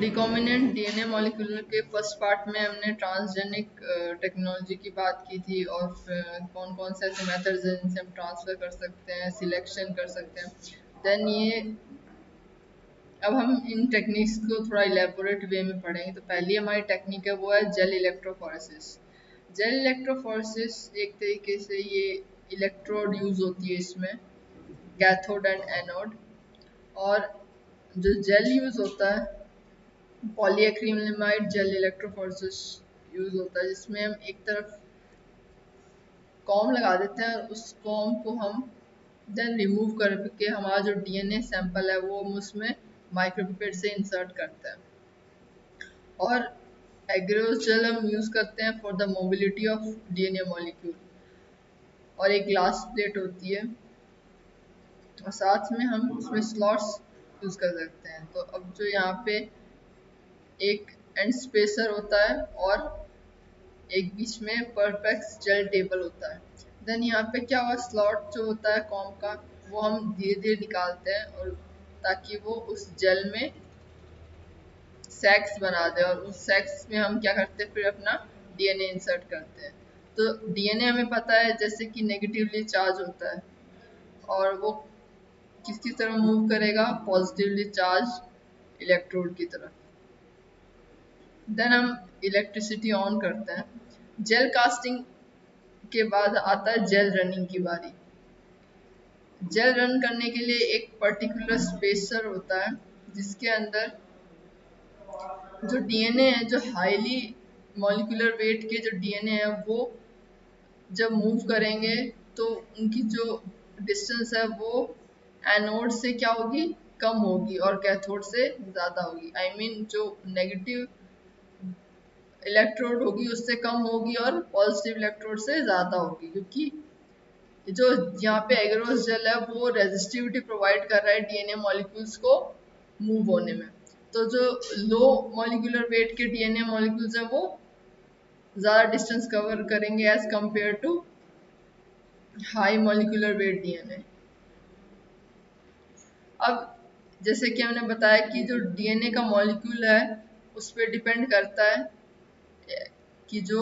Recombinant DNA molecule के first part में हमने ट्रांसजेनिक टेक्नोलॉजी की बात की थी और कौन कौन से ऐसे मेथड्स हैं जिनसे हम ट्रांसफ़र कर सकते हैं, सिलेक्शन कर सकते हैं। देन ये अब हम इन टेक्निक्स को थोड़ा इलेबोरेट वे में पढ़ेंगे। तो पहली हमारी टेक्निक है वो है जेल इलेक्ट्रोफोरेसिस। जेल इलेक्ट्रोफोरेसिस एक तरीके से ये इलेक्ट्रोड यूज़ होती है इसमें, कैथोड एंड एनोड। और जो जेल यूज़ होता है पॉलीएक्रिलामाइड जेल इलेक्ट्रोफोरेसिस यूज़ होता है, जिसमें हम एक तरफ कॉम लगा देते हैं और उस कॉम को हम देन रिमूव करके हमारा जो डीएनए सैंपल है वो हम उसमें माइक्रोपिपेट से इंसर्ट करते हैं। और एग्रोस जेल हम यूज़ करते हैं for the mobility of DNA molecule. और एक ग्लास प्लेट होती है और साथ में हम उसमें स्लॉट्स यूज़ कर सकते हैं। तो अब जो यहाँ पे एक एंड स्पेसर होता है और एक बीच में परफेक्ट जेल टेबल होता है। देन यहाँ पे क्या हुआ, स्लॉट जो होता है कॉम का वो हम धीरे धीरे निकालते हैं और ताकि वो उस जेल में सैक्स बना दे और उस सैक्स में हम क्या करते हैं फिर अपना डीएनए इंसर्ट करते हैं। तो डीएनए हमें पता है जैसे कि नेगेटिवली चार्ज होता है और वो किसकी तरफ मूव करेगा, पॉजिटिवली चार्ज इलेक्ट्रोड की तरफ। देन हम इलेक्ट्रिसिटी ऑन करते हैं। जेल कास्टिंग के बाद आता है जेल रनिंग की बारी। जेल रन करने के लिए एक पर्टिकुलर स्पेसर होता है जिसके अंदर जो डीएनए है, जो हाईली मॉलिक्यूलर वेट के जो डीएनए है वो जब मूव करेंगे तो उनकी जो डिस्टेंस है वो एनोड से क्या होगी, कम होगी और कैथोड से ज़्यादा होगी। आई मीन जो नेगेटिव इलेक्ट्रोड होगी उससे कम होगी और पॉजिटिव इलेक्ट्रोड से ज़्यादा होगी, क्योंकि जो यहाँ पे एग्रोस जेल है वो रेजिस्टिविटी प्रोवाइड कर रहा है डीएनए मॉलिक्यूल्स को मूव होने में। तो जो लो मॉलिक्यूलर वेट के डीएनए मॉलिक्यूल्स हैं वो ज़्यादा डिस्टेंस कवर करेंगे as compare to high molecular weight DNA. अब जैसे कि हमने बताया कि जो डीएनए का मॉलिक्यूल है उस पर डिपेंड करता है कि जो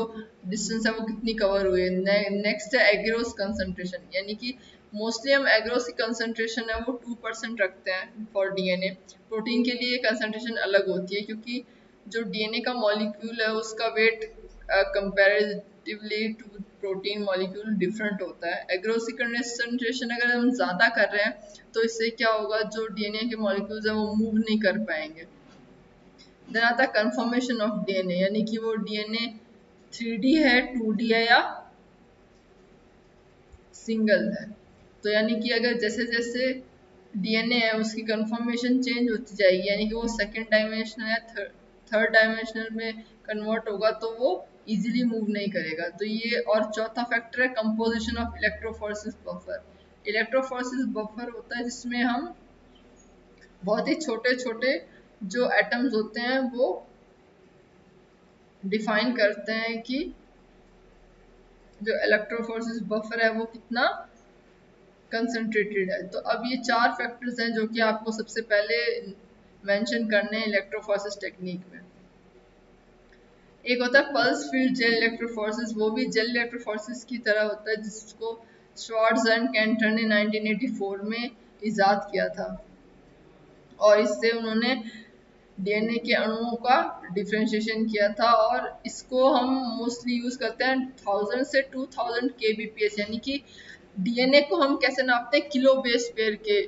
डिस्टेंस है वो कितनी कवर हुई है। नेक्स्ट है एग्रोस कंसंट्रेशन, यानी कि मोस्टली हम एग्रोस की कंसंट्रेशन है वो 2% रखते हैं फॉर डीएनए। प्रोटीन के लिए कंसंट्रेशन अलग होती है क्योंकि जो डीएनए का मॉलिक्यूल है उसका weight comparatively to protein molecule different होता है। एग्रोस की कंसंट्रेशन अगर हम ज़्यादा कर रहे हैं तो इससे क्या होगा, जो डीएनए के मॉलिक्यूल्स हैं वो मूव नहीं कर पाएंगे। देन आता है कन्फर्मेशन ऑफ डीएनए, यानी कि वो डीएनए 3D है, 2D है या सिंगल है। तो यानी कि अगर जैसे जैसे डीएनए है उसकी कंफर्मेशन चेंज होती जाएगी, यानी कि वो सेकेंड डायमेंशनल या थर्ड डायमेंशनल में कन्वर्ट होगा तो वो इजीली मूव नहीं करेगा। तो ये और चौथा फैक्टर है composition of electrophoresis buffer. Electrophoresis buffer होता है जिसमें हम बहुत ही छोटे छोटे जो एटम्स होते हैं वो डिफाइन करते हैं कि जो इलेक्ट्रोफोरेसिस बफर है वो कितना कंसंट्रेटेड है। तो अब ये चार फैक्टर्स हैं जो कि आपको सबसे पहले मेंशन करने हैं इलेक्ट्रोफोरेसिस टेक्निक में। एक होता है पल्स फील्ड जेल इलेक्ट्रोफोरेसिस, वो भी जेल इलेक्ट्रोफोरेसिस की तरह होता है जिसको श्वार्ट्ज एंड कैंटर ने 1984 में इजाद किया था और इससे उन्होंने डीएनए के अणुओं का डिफ्रेंशिएशन किया था। और इसको हम मोस्टली यूज करते हैं 1000 से 2000 kbps, यानी कि डीएनए को हम कैसे नापते हैं, किलो बेस पेयर के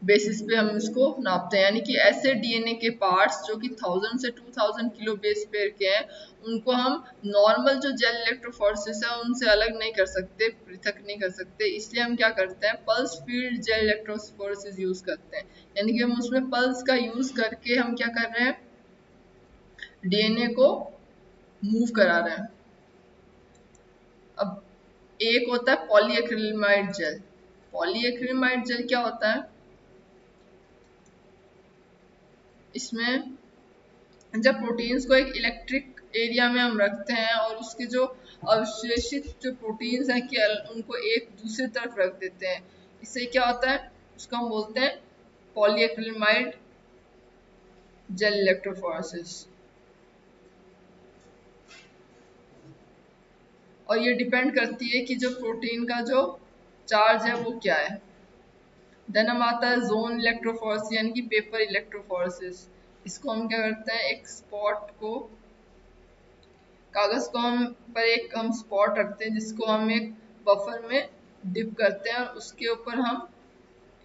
बेसिस पे हम इसको नापते हैं। यानी कि ऐसे डीएनए के पार्ट्स जो कि 1000 से 2000 किलो बेस पेयर के हैं उनको हम नॉर्मल जो जेल इलेक्ट्रोफोरेसिस है उनसे अलग नहीं कर सकते, पृथक नहीं कर सकते। इसलिए हम क्या करते हैं, pulse field gel electrophoresis use करते हैं। यानी कि हम उसमें पल्स का यूज करके हम क्या कर रहे हैं, डीएनए को मूव करा रहे हैं। अब एक होता है पॉलीएक्रिलामाइड जेल। पॉलीएक्रिलामाइड जेल क्या होता है, इसमें जब प्रोटीन्स को एक इलेक्ट्रिक एरिया में हम रखते हैं और उसके जो अवशेषित जो प्रोटीन्स हैं कि उनको एक दूसरी तरफ रख देते हैं, इससे क्या होता है, उसको हम बोलते हैं पॉलीएक्रिलामाइड जेल इलेक्ट्रोफोरेसिस। और ये डिपेंड करती है कि जो प्रोटीन का जो चार्ज है वो क्या है। देन हम आता है जोन इलेक्ट्रोफोरेसिस यानी कि पेपर इलेक्ट्रोफोरेसिस। इसको हम क्या करते हैं, एक स्पॉट को, कागज को हम पर एक हम स्पॉट रखते हैं जिसको हम एक बफर में डिप करते हैं और उसके ऊपर हम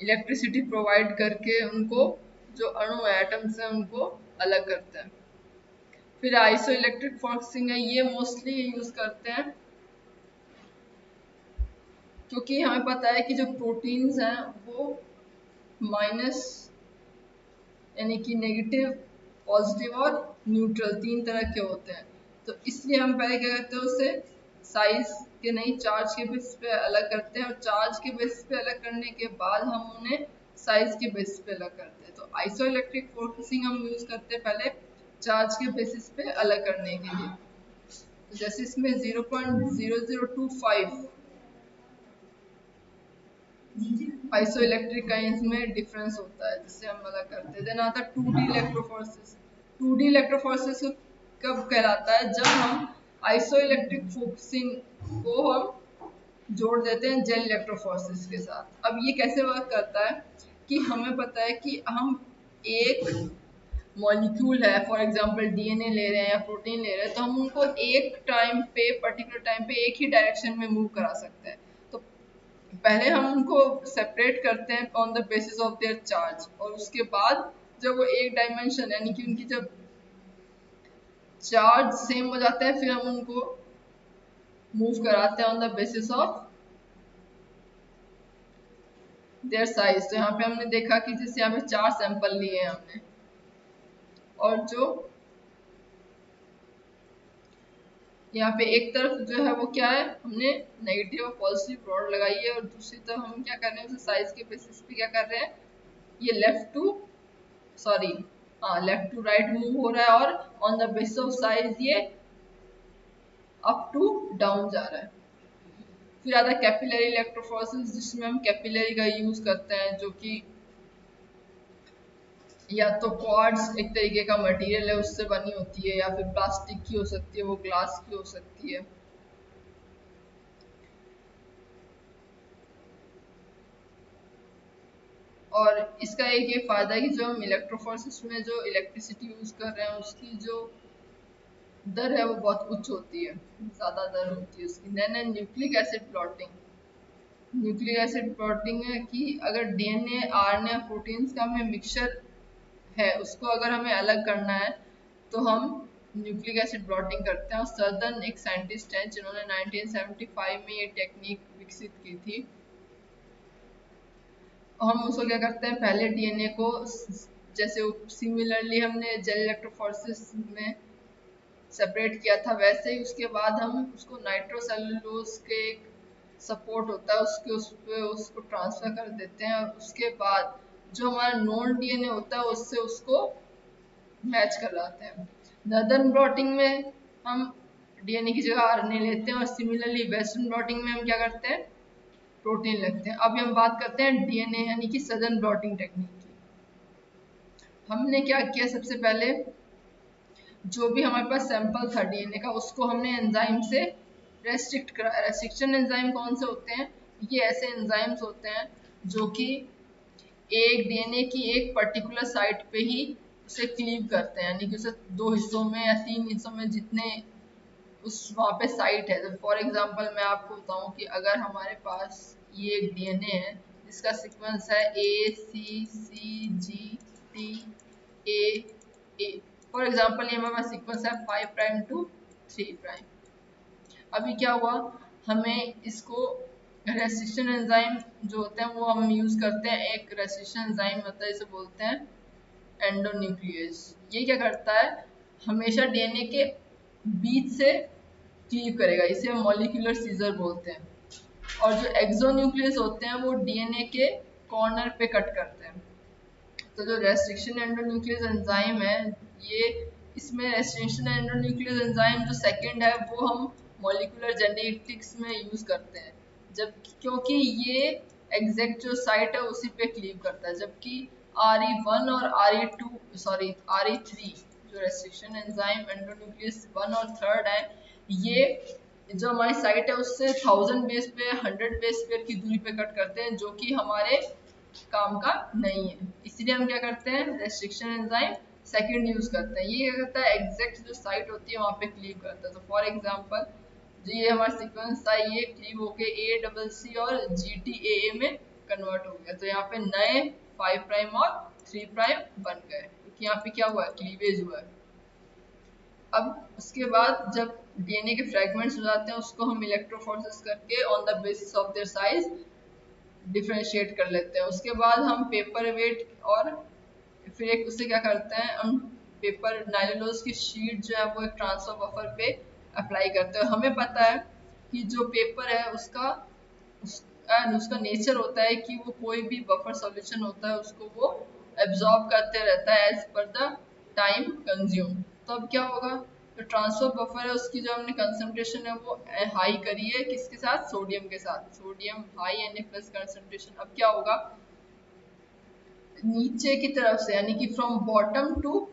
इलेक्ट्रिसिटी प्रोवाइड करके उनको, जो अणु एटम्स हैं उनको अलग करते हैं। फिर आइसो इलेक्ट्रिक फोर्सिंग है, ये मोस्टली यूज करते हैं क्योंकि हमें पता है कि जो प्रोटीन्स हैं वो माइनस यानी कि नेगेटिव, पॉजिटिव और न्यूट्रल तीन तरह के होते हैं। तो इसलिए हम पहले क्या करते हैं, उसे साइज के नहीं चार्ज के बेस पे अलग करते हैं और चार्ज के बेस पे अलग करने के बाद हम उन्हें साइज के बेस पे अलग करते हैं। तो आइसो इलेक्ट्रिक फोकसिंग हम यूज करते हैं पहले चार्ज के बेसिस पे अलग करने के लिए। तो जैसे इसमें 0.0025 आइसो इलेक्ट्रिक का इसमें डिफरेंस होता है जिससे हम अलग करते हैं। देन आता है 2D इलेक्ट्रोफोरेसिस। 2D इलेक्ट्रोफोरेसिस कब कहलाता है, जब हम आइसो इलेक्ट्रिक फोकसिंग को हम जोड़ देते हैं जेल इलेक्ट्रोफोरेसिस के साथ। अब ये कैसे वर्क करता है कि हमें पता है कि हम एक मॉलिक्यूल है, फॉर एग्जांपल डीएनए ले रहे हैं या प्रोटीन ले रहे हैं, तो हम उनको एक टाइम पे, पर्टिकुलर टाइम पे एक ही डायरेक्शन में मूव करा सकते हैं। तो पहले हम उनको सेपरेट करते हैं on the basis of their charge, और उसके बाद जब वो एक डायमेंशन यानी कि उनकी जब चार्ज सेम हो जाता है फिर हम उनको मूव कराते हैं on the basis of their size. तो यहाँ पे हमने देखा कि जैसे यहाँ पे 4 सैंपल लिए हैं हमने, और जो यहाँ पे एक तरफ जो है वो क्या है, हमने नेगेटिव और पॉजिटिव रॉड लगाई है, और दूसरी तरफ हम क्या कर रहे हैं, उसे साइज के बेसिस पे क्या कर रहे हैं, ये लेफ्ट टू सॉरी हाँ लेफ्ट टू राइट मूव हो रहा है, और on the basis of size ये अप टू डाउन जा रहा है। फिर आता है कैपिलरी इलेक्ट्रोफोरेसिस, जिसमें हम कैपिलरी का यूज करते हैं, जो कि या तो क्वार्ट्ज एक तरीके का मटेरियल है उससे बनी होती है, या फिर प्लास्टिक की हो सकती है, वो ग्लास की हो सकती है। और इसका एक ये फायदा है कि जो हम इलेक्ट्रोफोरेसिस में जो इलेक्ट्रिसिटी यूज कर रहे हैं उसकी जो दर है वो बहुत उच्च होती है, ज्यादा दर होती है उसकी। देन है nucleic acid plotting. Nucleic acid plotting है कि अगर डीएनए, आरएनए या प्रोटीन्स का हमें मिक्सचर है, उसको अगर हमें अलग करना है तो हम न्यूक्लिक एसिड प्लॉटिंग करते हैं। और सर्दन एक साइंटिस्ट हैं जिन्होंने 1975 में ये टेक्निक विकसित की थी। हम उसको क्या करते हैं, पहले डीएनए को जैसे सिमिलरली हमने जेल इलेक्ट्रोफोरेसिस में सेपरेट किया था वैसे ही उसके बाद हम उसको नाइट्रोसेलुलोज के एक सपोर्ट होता है उसके उस पे उसको ट्रांसफर कर देते हैं, और उसके बाद जो हमारा नॉन डीएनए होता है उससे उसको मैच कराते हैं। नदर्न ब्लॉटिंग में हम डीएनए की जगह आरएनए लेते हैं, और सिमिलरली वेस्टर्न ब्लॉटिंग में हम क्या करते हैं, प्रोटीन लगते हैं। अभी हम बात करते हैं डीएनए यानी कि सदर्न ब्लॉटिंग टेक्निक की। हमने क्या किया, सबसे पहले जो भी हमारे पास सैंपल था डीएनए का उसको हमने एंजाइम से रेस्ट्रिक्ट करा। रेस्ट्रिक्शन एंजाइम कौन से होते हैं, ये ऐसे एंजाइम्स होते हैं जो कि एक डीएनए की एक पर्टिकुलर साइट पे ही उसे क्लीव करते हैं, यानी कि उसे 2 हिस्सों में या 3 हिस्सों में जितने उस वहाँ पे साइट है। तो फॉर एग्जांपल मैं आपको बताऊं कि अगर हमारे पास ये एक डीएनए है जिसका सीक्वेंस है ACCGTAA, फॉर एग्जांपल ये हमारा सीक्वेंस है 5 प्राइम टू 3 प्राइम। अभी क्या हुआ, हमें इसको रेस्ट्रिक्शन एंजाइम जो होते हैं वो हम यूज करते हैं। एक रेस्ट्रिक्शन एंजाइम होता है, इसे बोलते हैं एंडोन्यूक्लियस। ये क्या करता है, हमेशा डीएनए के बीच से क्लीव करेगा, इसे हम मॉलिक्यूलर सीजर बोलते हैं। और जो एक्सोन्यूक्लियस होते हैं वो डीएनए के कॉर्नर पे कट करते हैं। तो जो रेस्ट्रिक्शन एंडोन्यूक्लियस एंजाइम है, ये इसमें रेस्ट्रिक्शन एंडोन्यूक्लियस एंजाइम जो सेकंड है वो हम मॉलिक्यूलर जेनेटिक्स में यूज करते हैं, जब क्योंकि ये एग्जैक्ट जो साइट है उसी पे क्लीव करता है। जबकि RE1 और RE2 सॉरी RE3 जो रेस्ट्रिक्शन एंजाइम एंडोन्यूक्लियस 1 और 3 है, ये जो हमारी साइट है उससे 1000 बेस पे 100 बेस पेयर की दूरी पे कट करते हैं, जो कि हमारे काम का नहीं है। इसलिए हम क्या करते हैं, रेस्ट्रिक्शन एंजाइम सेकंड यूज करते हैं। ये क्या करता है, एग्जैक्ट जो साइट होती है वहाँ पे क्लीव करता है। तो फॉर एग्जांपल जो ये हमारा सीक्वेंस था, ये क्लीव होके ACC और GTAA में कन्वर्ट हो गया। तो यहाँ पे नए 5 प्राइम और 3 प्राइम बन गए, क्योंकि यहाँ पे क्या हुआ है, क्लीवेज हुआ है। अब उसके बाद जब डीएनए के फ्रेगमेंट्स हो जाते हैं, उसको हम इलेक्ट्रोफोरेसिस करके on the basis of their size differentiate कर लेते हैं। उसके बाद हम पेपर वेट और फिर एक उससे क्या करते हैं, हम पेपर नाइलोलोज की शीट जो है वो एक ट्रांसफर बफर पे अप्लाई करते हैं। हमें पता है कि जो पेपर है उसका नेचर होता है कि वो कोई भी बफर सॉल्यूशन होता है उसको वो एब्जॉर्ब करते रहता है as per the time consume. तो अब क्या होगा, तो ट्रांसफर बफर है उसकी जो हमने कंसंट्रेशन है वो हाई करी है, किसके साथ, सोडियम के साथ, सोडियम हाई Na+ कंसंट्रेशन। अब क्या होगा, नीचे की तरफ से यानी कि फ्रॉम बॉटम टू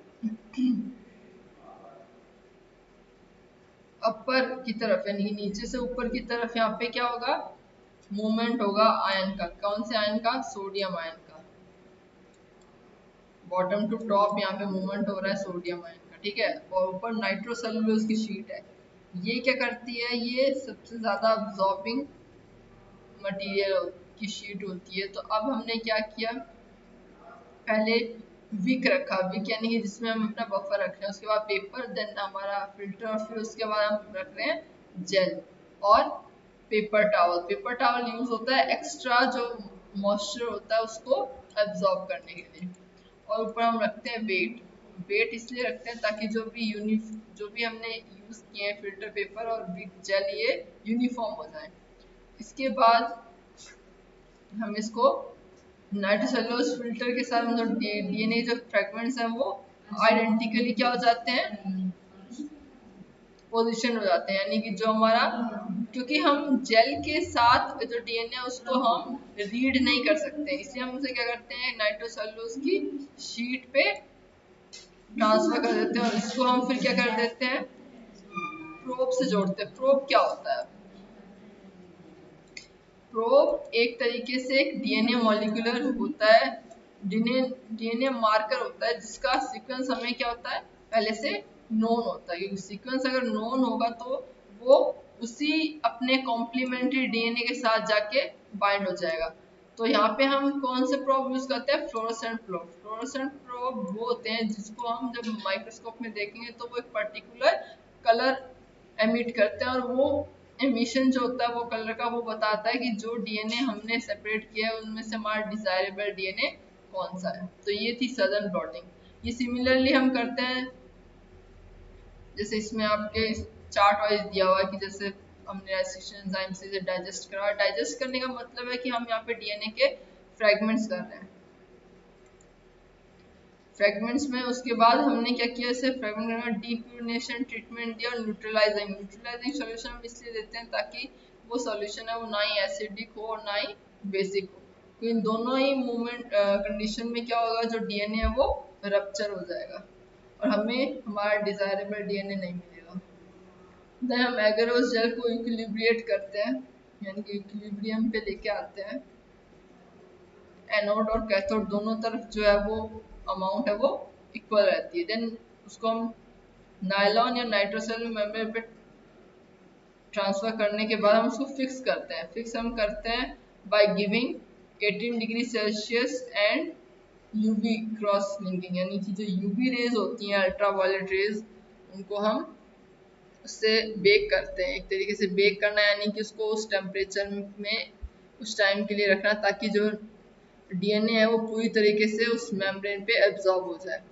अपर की तरफ यानी कि नीचे से ऊपर की तरफ यहाँ पे क्या होगा, मूवमेंट होगा आयन का। कौन से आयन का, सोडियम आयन का। बॉटम टू टॉप यहाँ पे मूवमेंट हो रहा है सोडियम आयन का, ठीक है। और ऊपर नाइट्रोसेलुलोज की शीट है, ये क्या करती है, ये सबसे ज्यादा अब्जॉर्बिंग मटेरियल की शीट होती है। तो अब हमने क्या किया, पहले विक रखा, विक यानी कि जिसमें हम अपना बफर रख रहे हैं, उसके बाद पेपर, देन हमारा फिल्टर, और फिर उसके बाद हम रख रहे हैं जेल और paper towel. Paper towel use होता है एक्स्ट्रा जो मॉइस्चर होता है उसको एब्जॉर्ब करने के लिए। और ऊपर हम रखते हैं वेट। वेट इसलिए रखते हैं ताकि जो भी हमने यूज किए हैं फिल्टर पेपर और विक जेल, ये यूनिफॉर्म हो जाए। इसके बाद हम इसको नाइट्रोसेलुलोज फिल्टर के साथ जो डीएनए जो फ्रेगमेंट्स हैं वो आइडेंटिकली क्या हो जाते हैं, पोजीशन हो जाते हैं। यानी कि जो हमारा, क्योंकि हम जेल के साथ जो डीएनए है उसको हम रीड नहीं कर सकते, इसलिए हम उसे क्या करते हैं, नाइट्रोसेलुलोज की शीट पे ट्रांसफर कर देते हैं, और इसको हम फिर क्या कर देते हैं, प्रोब से जोड़ते हैं। प्रोब क्या होता है, प्रोब एक तरीके से एक डीएनए मॉलिक्यूलर होता है, डीएनए मार्कर होता है, जिसका सीक्वेंस हमें क्या होता है, पहले से नोन होता है। क्योंकि सीक्वेंस अगर नोन होगा तो वो उसी अपने कॉम्प्लीमेंट्री डीएनए के साथ जाके बाइंड हो जाएगा। तो यहाँ पे हम कौन से प्रोब यूज करते हैं, फ्लोरोसेंट प्रोब। फ्लोरोसेंट प्रोब वो होते हैं जिसको हम जब माइक्रोस्कोप में देखेंगे तो वो एक पर्टिकुलर कलर एमिट करते हैं, और वो एमिशन जो होता है वो कलर का वो बताता है कि जो डीएनए हमने सेपरेट किया है उनमें से हमारा डिजायरेबल डीएनए कौन सा है। तो ये थी सदर्न ब्लॉटिंग। ये सिमिलरली हम करते हैं, जैसे इसमें आपके चार्ट वाइज दिया हुआ है कि जैसे हमने रेसिस्टेंस एंजाइम से डाइजेस्ट करा। डाइजेस्ट करने का मतलब है कि हम यहाँ पे डीएनए के फ्रेगमेंट्स कर रहे हैं, फ्रेगमेंट्स में। उसके बाद हमने क्या किया, इसे फ्रेगमेंट में डीप्यूरिनेशन ट्रीटमेंट दिया, और न्यूट्रलाइजिंग सॉल्यूशन हम इसलिए देते हैं ताकि वो सॉल्यूशन है वो ना ही एसिडिक हो और ना ही बेसिक हो। तो इन दोनों ही मूवमेंट कंडीशन में क्या होगा, जो डीएनए है वो रप्चर हो जाएगा और हमें हमारा डिजायरेबल डीएनए नहीं मिलेगा। देन हम एगरोस जेल को इक्विलिब्रिएट करते हैं, यानी कि इक्विलिब्रियम पे लेके आते हैं। एनोड और कैथोड दोनों तरफ जो है वो अमाउंट है वो इक्वल रहती है। देन उसको हम नायलॉन या नाइट्रोसेलुलर मेम्ब्रेन पे ट्रांसफर करने के बाद हम उसको फिक्स करते हैं। फिक्स हम करते हैं by giving 18 degree Celsius and UV cross linking, यानी कि जो यूवी रेज होती हैं अल्ट्रा वायलेट रेज, उनको हम उससे बेक करते हैं। एक तरीके से बेक करना यानी कि उसको उस टेम्परेचर में उस टाइम के लिए रखना ताकि जो डीएनए है वो पूरी तरीके से उस मेम्ब्रेन पे एब्जॉर्ब हो जाए।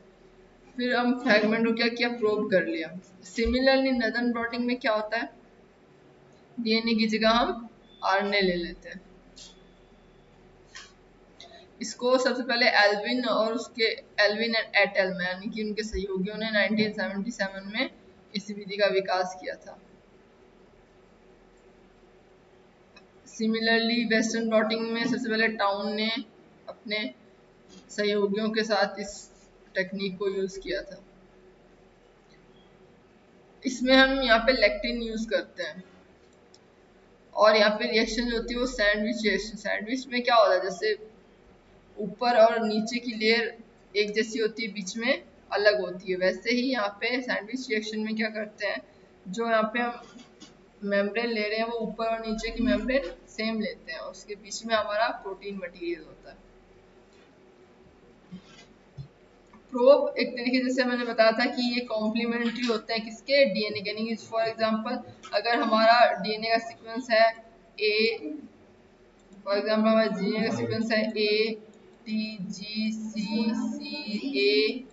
फिर हम फ्रैगमेंट को क्या किया, प्रोब कर लिया। सिमिलरली नदन ब्लॉटिंग में क्या होता है, डीएनए की जगह हम आरएनए ले लेते हैं। इसको सबसे पहले एल्विन और उसके एल्विन एंड एटल यानी कि उनके सहयोगियों ने 1977 में इस विधि का विकास किया था। सिमिलरली वेस्टर्न ब्लॉटिंग में सबसे पहले टाउन ने अपने सहयोगियों के साथ इस टेक्निक को यूज़ किया था। इसमें हम यहाँ पे लेक्टिन यूज़ करते हैं और यहाँ पे रिएक्शन जो होती है वो सैंडविच रिएक्शन। सैंडविच में क्या होता है, जैसे ऊपर और नीचे की लेयर एक जैसी होती है, बीच में अलग होती है, वैसे ही यहाँ पे सैंडविच रिएक्शन में क्या करते हैं, जो यहाँ पे हम मेम्ब्रेन ले रहे हैं वो ऊपर और नीचे की मेम्ब्रेन सेम लेते हैं, उसके बीच में हमारा प्रोटीन मटेरियल होता है। प्रोब एक तरीके जैसे मैंने बताया था कि ये कॉम्प्लीमेंट्री होते हैं किसके, डीएनए के। यानी फॉर एग्जांपल अगर हमारा डीएनए का सीक्वेंस है ए, फॉर एग्जांपल हमारा डीएनए का सीक्वेंस है ए टी जी सी सी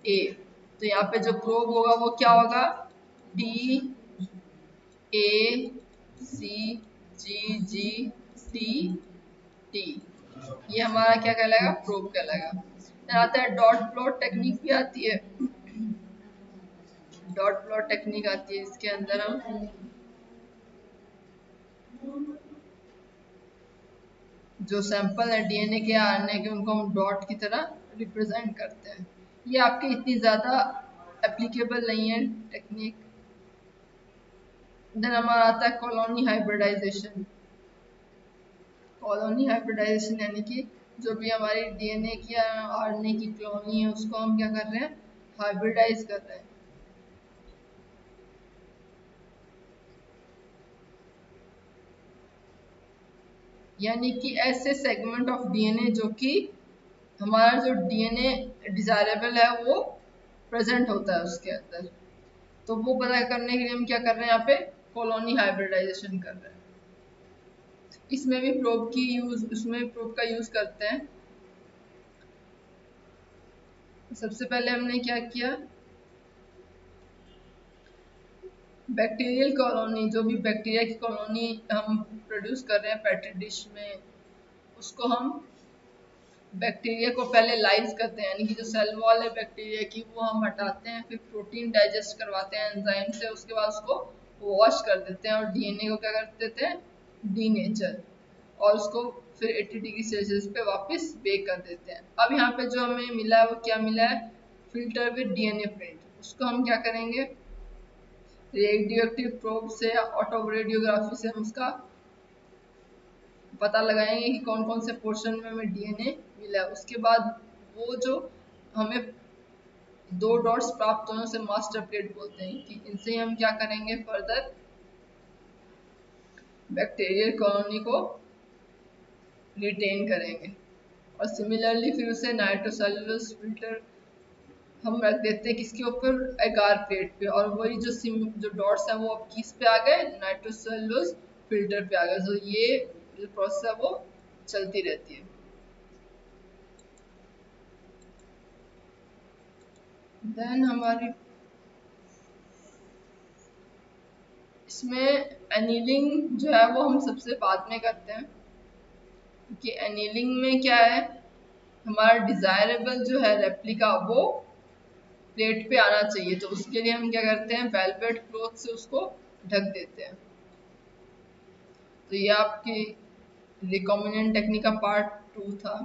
ए, तो यहाँ पे जो प्रोब होगा वो क्या होगा, T A C G G T T, ये हमारा क्या कहलाएगा, प्रोब कहलाएगा। फिर आता है डॉट प्लॉट टेक्निक भी आती है। डॉट प्लॉट टेक्निक आती है, इसके अंदर हम जो सैंपल है डीएनए के आरएनए के उनको हम डॉट की तरह रिप्रेजेंट करते हैं। ये आपकी इतनी ज़्यादा एप्लीकेबल नहीं है टेक्निक। देन हमारा आता है कॉलोनी हाइब्रिडाइजेशन। कॉलोनी हाइब्रिडाइजेशन यानी कि जो भी हमारी डीएनए की या आरएनए की कॉलोनी है उसको हम क्या कर रहे हैं, हाइब्रिडाइज कर रहे हैं। यानी कि ऐसे सेगमेंट ऑफ डीएनए जो कि हमारा जो डीएनए डिजायरेबल है वो प्रेजेंट होता है उसके अंदर, तो वो पता करने के लिए हम क्या कर रहे हैं, यहाँ पे कॉलोनी हाइब्रिडाइजेशन कर रहे हैं। इसमें भी प्रोब की यूज, उसमें प्रोब का यूज करते हैं। सबसे पहले हमने क्या किया, बैक्टीरियल कॉलोनी, जो भी बैक्टीरिया की कॉलोनी हम प्रोड्यूस कर रहे हैं पेट्री डिश में, उसको हम बैक्टीरिया को पहले लाइज करते हैं, यानी कि जो सेल वॉल है बैक्टीरिया की वो हम हटाते हैं, फिर प्रोटीन डाइजेस्ट करवाते हैं एंजाइम से, उसके बाद उसको वॉश कर देते हैं और डीएनए को क्या कर देते हैं, डीनेचर, और उसको फिर 80 डिग्री सेल्सियस पे वापस बेक कर देते हैं। अब यहाँ पे जो हमें मिला है वो क्या मिला है, फिल्टर विद डीएनए प्रिंट। उसको हम क्या करेंगे, रेडियो एक्टिव प्रोब से या ऑटो रेडियोग्राफी से हम उसका पता लगाएंगे कि कौन कौन से पोर्शन में हमें डीएनए मिला है। उसके बाद वो जो हमें दो डॉट्स प्राप्त होने से मास्टर प्लेट बोलते हैं, कि इनसे हम क्या करेंगे, फर्दर बैक्टीरियल कॉलोनी को रिटेन करेंगे। और सिमिलरली फिर उसे नाइट्रोसेल्युलोज फिल्टर हम रख देते हैं किसके ऊपर, एगार प्लेट पे, और वही जो डॉट्स हैं वो अब किस पे आ गए, नाइट्रोसेल्युलोज फिल्टर पे आ गए। तो ये जो प्रोसेस है वो चलती रहती है। देन हमारी इसमें एनीलिंग जो है वो हम सबसे बाद में करते हैं, क्योंकि एनीलिंग में क्या है, हमारा डिजायरेबल जो है रेप्लिका वो प्लेट पे आना चाहिए, तो उसके लिए हम क्या करते हैं, वेलवेट क्लॉथ से उसको ढक देते हैं। तो ये आपकी रिकॉम्बिनेंट टेक्निक का पार्ट 2 था।